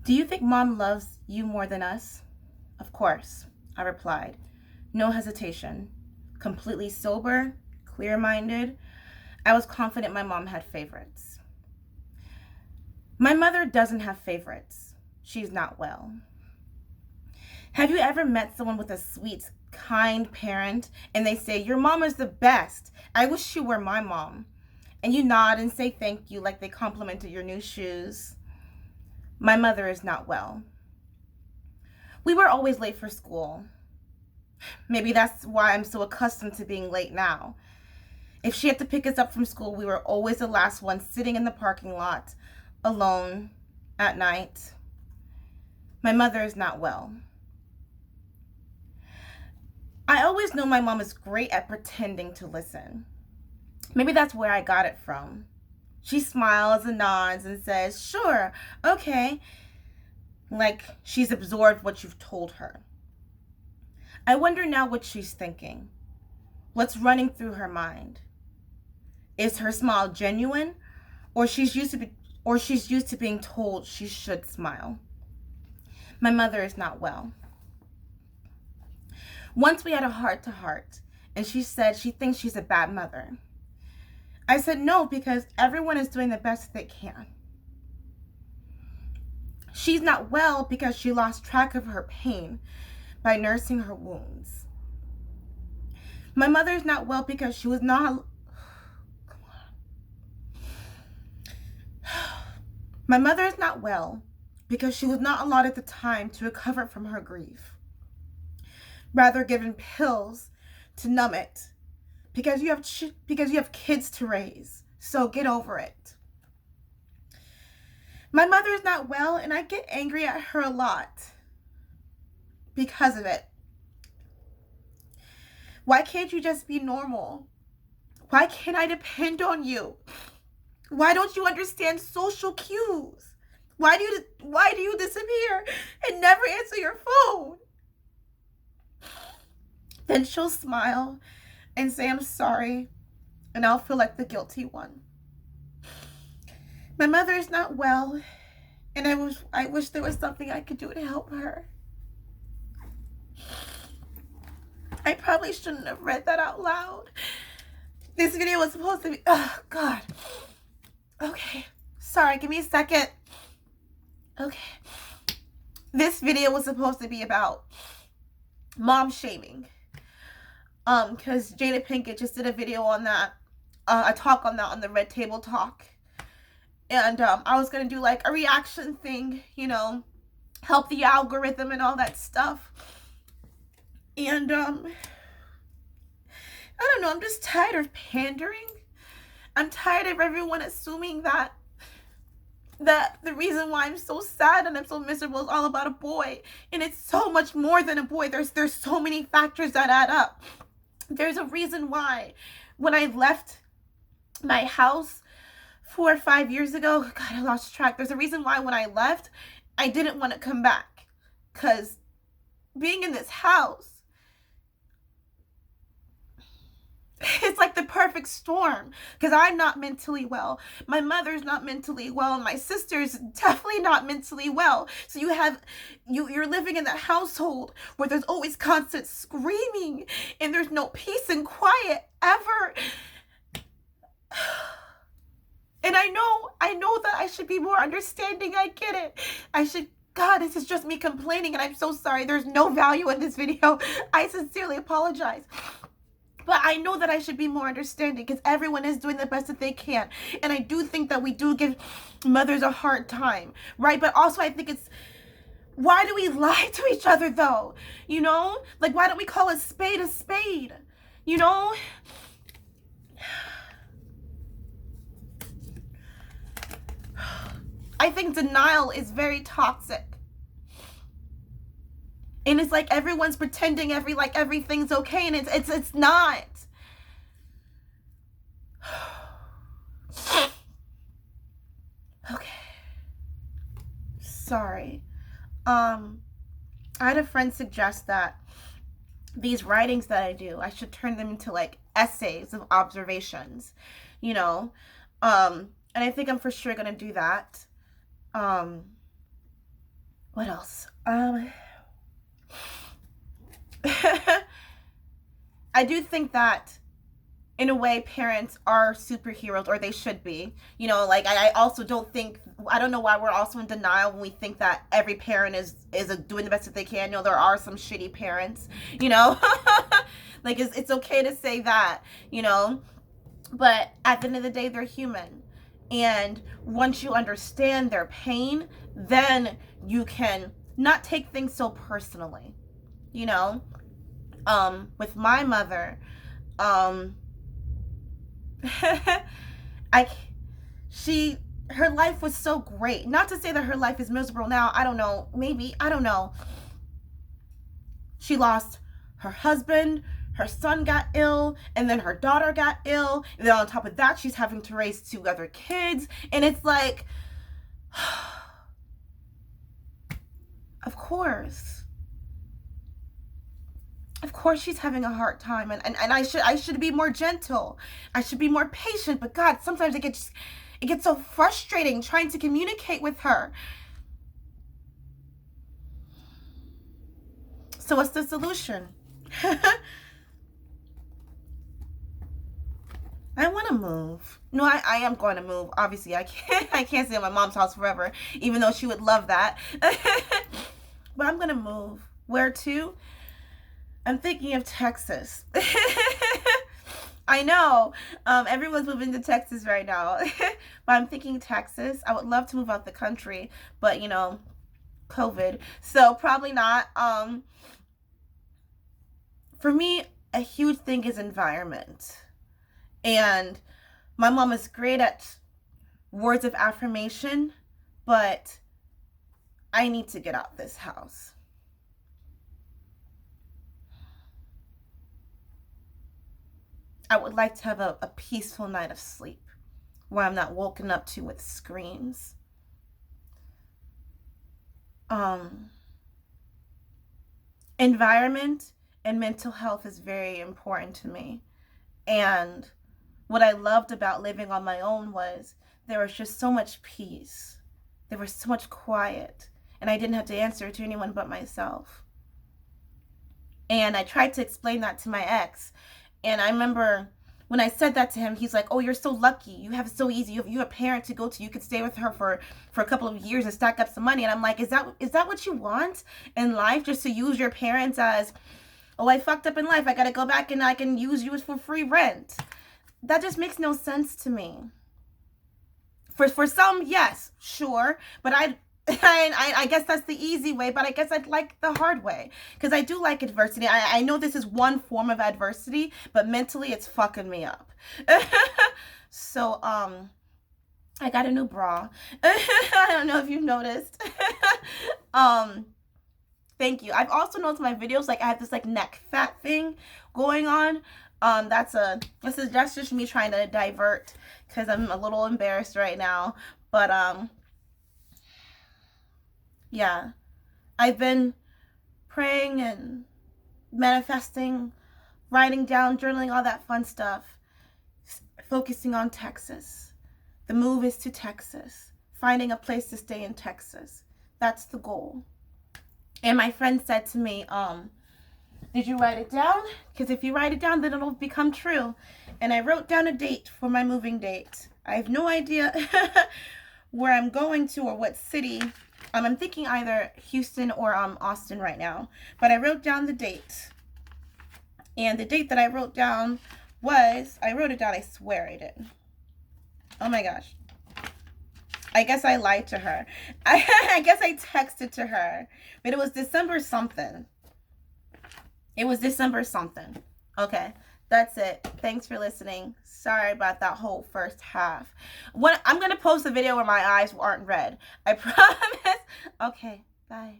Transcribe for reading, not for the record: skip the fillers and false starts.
Do you think mom loves you more than us? Of course, I replied. No hesitation. Completely sober, clear minded, I was confident my mom had favorites. My mother doesn't have favorites. She's not well. Have you ever met someone with a sweet, kind parent and they say, "Your mom is the best. I wish you were my mom." And you nod and say thank you like they complimented your new shoes. My mother is not well. We were always late for school. Maybe that's why I'm so accustomed to being late now. If she had to pick us up from school, we were always the last one sitting in the parking lot, alone, at night. My mother is not well. I always know my mom is great at pretending to listen. Maybe that's where I got it from. She smiles and nods and says, "Sure, okay," like she's absorbed what you've told her. I wonder now what she's thinking. What's running through her mind? Is her smile genuine, or she's used to being told she should smile? My mother is not well. Once we had a heart to heart, and she said she thinks she's a bad mother. I said no, because everyone is doing the best they can. She's not well because she lost track of her pain by nursing her wounds. My mother's not well because she was not. My mother is not well because she was not allotted the time to recover from her grief. Rather, given pills to numb it because you have kids to raise. So get over it. My mother is not well, and I get angry at her a lot because of it. Why can't you just be normal? Why can't I depend on you? Why don't you understand social cues? Why do you disappear and never answer your phone? Then she'll smile and say, "I'm sorry," and I'll feel like the guilty one. My mother is not well, and I wish there was something I could do to help her. I probably shouldn't have read that out loud. This video was supposed to be, oh God. Okay, sorry, give me a second. Okay. This video was supposed to be about mom shaming. Because Jada Pinkett just did a video on that, a talk on that on the Red Table Talk. And I was gonna do like a reaction thing, help the algorithm and all that stuff. And I don't know, I'm just tired of pandering. I'm tired of everyone assuming that the reason why I'm so sad and I'm so miserable is all about a boy. And it's so much more than a boy. There's so many factors that add up. There's a reason why when I left my house 4 or 5 years ago, God, I lost track. There's a reason why when I left, I didn't want to come back. Because being in this house, it's like the perfect storm, because I'm not mentally well. My mother's not mentally well, and my sister's definitely not mentally well. So you're living in that household where there's always constant screaming, and there's no peace and quiet ever. And I know that I should be more understanding. I get it. God, this is just me complaining, and I'm so sorry. There's no value in this video. I sincerely apologize. But I know that I should be more understanding, because everyone is doing the best that they can. And I do think that we do give mothers a hard time, right? But also I think it's, why do we lie to each other though? Like, why don't we call a spade a spade? I think denial is very toxic. And it's like everyone's pretending everything's okay, and it's not. Okay. Sorry. I had a friend suggest that these writings that I do, I should turn them into like essays of observations, and I think I'm for sure gonna do that. What else? I do think that in a way parents are superheroes, or they should be. You know, like I also don't think, I don't know why we're also in denial when we think that every parent is doing the best that they can. You know, there are some shitty parents, you know. Like it's okay to say that, you know, but at the end of the day they're human. And once you understand their pain, then you can not take things so personally, you know. With my mother, um I she her life was so great. Not to say that her life is miserable now. I don't know. Maybe, I don't know. She lost her husband, her son got ill, and then her daughter got ill, and then on top of that she's having to raise 2 other kids, and it's like of course, of course she's having a hard time, and I should be more gentle. I should be more patient, but God, sometimes it gets so frustrating trying to communicate with her. So what's the solution? I want to move. No, I am going to move. Obviously, I can't stay in my mom's house forever, even though she would love that. But I'm going to move. Where to? I'm thinking of Texas. I know. Everyone's moving to Texas right now. But I'm thinking Texas. I would love to move out the country, but you know, COVID. So probably not. For me, a huge thing is environment. And my mom is great at words of affirmation, but I need to get out this house. I would like to have a peaceful night of sleep where I'm not woken up to with screams. Um, Environment and mental health is very important to me. And what I loved about living on my own was there was just so much peace. There was so much quiet. And I didn't have to answer to anyone but myself. And I tried to explain that to my ex. And I remember when I said that to him, he's like, "Oh, you're so lucky. You have it so easy. You have a parent to go to. You could stay with her for a couple of years and stack up some money." And I'm like, is that what you want in life? Just to use your parents as, "Oh, I fucked up in life. I got to go back and I can use you for free rent." That just makes no sense to me. For some, yes, sure, but I guess that's the easy way, but I guess I'd like the hard way, because I do like adversity. I know this is one form of adversity, but mentally it's fucking me up. So I got a new bra. I don't know if you've noticed. um Thank you. I've also noticed my videos, like I have this like neck fat thing going on. That's just me trying to divert because I'm a little embarrassed right now. But yeah, I've been praying and manifesting, writing down, journaling, all that fun stuff, focusing on Texas. The move is to Texas, finding a place to stay in Texas. That's the goal. And my friend said to me, "Did you write it down? Because if you write it down, then it'll become true." And I wrote down a date for my moving date. I have no idea where I'm going to or what city. I'm thinking either Houston or Austin right now. But I wrote down the date. And the date that I wrote down was, I wrote it down, I swear I did. Oh my gosh. I guess I lied to her. I guess I texted to her. But it was December something. It was December something. Okay, that's it. Thanks for listening. Sorry about that whole first half. I'm going to post a video where my eyes aren't red. I promise. Okay, bye.